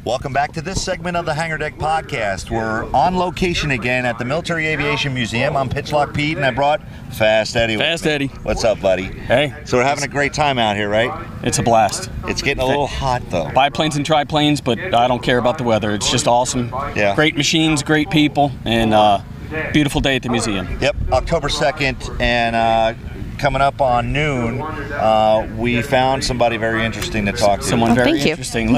Welcome back to this segment of the Hangar Deck Podcast. We're on location again at the Military Aviation Museum. I'm Pitchlock Pete, and I brought Fast Eddie with me. Fast Eddie. What's up, buddy? Hey. So we're having a great time out here, right? It's a blast. It's getting a little hot, though. Biplanes and triplanes, but I don't care about the weather. It's just awesome. Yeah. Great machines, great people, and beautiful day at the museum. Yep, October 2nd, and coming up on noon, we found somebody very interesting to talk to. Someone very thank you. interesting.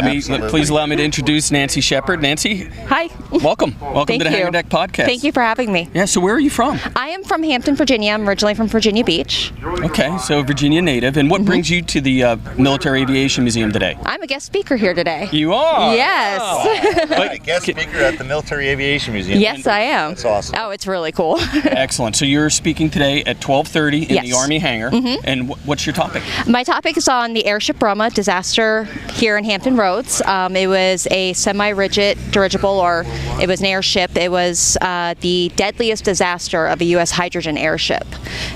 Please allow me to introduce Nancy Shepard. Nancy. Hi. Welcome. Welcome Thank to the you. Hangar Deck Podcast. Thank you for having me. Yeah, so where are you from? I am from Hampton, Virginia. I'm originally from Virginia Beach. Okay, so Virginia native. And what brings you to the Military Aviation Museum today? I'm a guest speaker here today. You are? Yes. Right, guest speaker at the Military Aviation Museum. Yes, I am. That's awesome. Oh, it's really cool. Excellent. So you're speaking today at 12:30 in the Yes. Army hangar. And what's your topic? My topic is on the airship Roma disaster here in Hampton Roads. It was a semi-rigid dirigible, or it was an airship. It was the deadliest disaster of a U.S. hydrogen airship,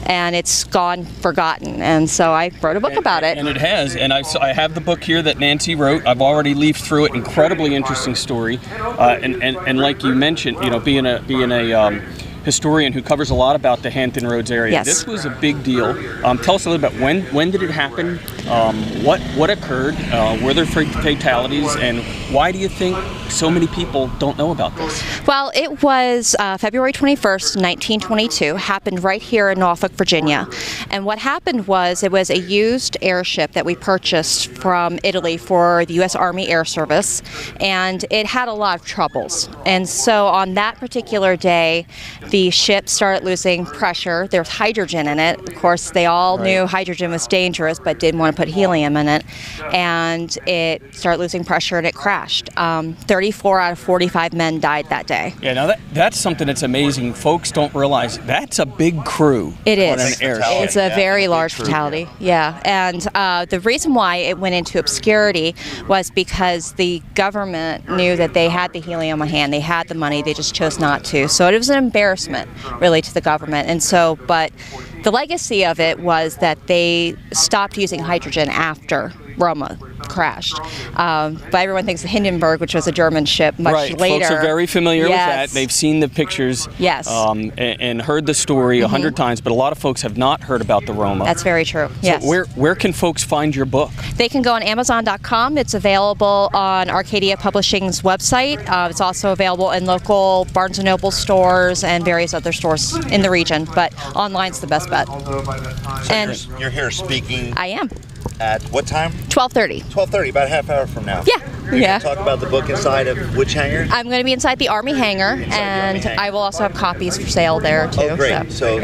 and it's gone forgotten. And so I wrote a book about it. And it has. And I have the book here that Nancy wrote. I've already leafed through it. Incredibly interesting story. And like you mentioned, you know, being a historian who covers a lot about the Hampton Roads area. Yes. This was a big deal. Tell us a little bit about when did it happen? What occurred? Were there fatalities? And why do you think so many people don't know about this? Well, it was February 21st, 1922, happened right here in Norfolk, Virginia. And what happened was it was a used airship that we purchased from Italy for the U.S. Army Air Service, and it had a lot of troubles. And so on that particular day, the ship started losing pressure. There was hydrogen in it. Of course, they all knew hydrogen was dangerous, but didn't want to put helium in it. And it started losing pressure and it crashed. 34 out of 45 men died that day. Yeah, now that's something that's amazing. Folks don't realize that's a big crew. It is. On an airship. It's a very large fatality. Yeah, and the reason why it went into obscurity was because the government knew that they had the helium on hand. They had the money. They just chose not to. So it was an embarrassment, really, to the government. And so, but the legacy of it was that they stopped using hydrogen after Roma crashed. But everyone thinks of Hindenburg, which was a German ship, much later. Folks are very familiar with Yes. that. They've seen the pictures Yes. and heard the story 100 times, but a lot of folks have not heard about the Roma. That's very true. Yes. So where can folks find your book? They can go on Amazon.com. It's available on Arcadia Publishing's website. It's also available in local Barnes & Noble stores and various other stores in the region, but online's the best bet. So And you're here speaking I am. at what time? 12:30. 12:30, about a half hour from now. Yeah. You're Yeah. going to talk about the book inside of which hangar? I'm going to be inside the Army hangar, Army and hangar. I will also have copies for sale there too. Oh, great. So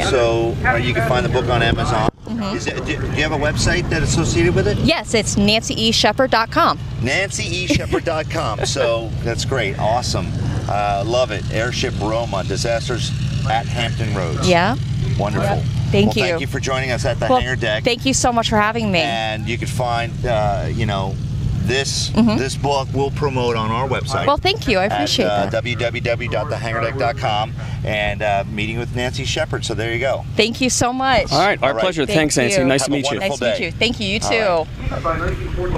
yeah. you can find the book on Amazon. Do you have a website that's associated with it? Yes, it's nancyeshepard.com. nancyeshepard.com. So that's great. Awesome. Love it. Airship Roma, disasters at Hampton Roads. Yeah. Wonderful. Thank you. Thank you for joining us at the Well, Hangar Deck. thank you so much for having me. And you can find, this book we'll promote on our website. Well, thank you. I appreciate at, that. www.thehangardeck.com and meeting with Nancy Shepard. So there you go. Thank you so much. All right, our pleasure. Thank Thanks, Nancy. you. Nice Have to a meet you. wonderful Nice to meet day. you. Thank you. You All too. right.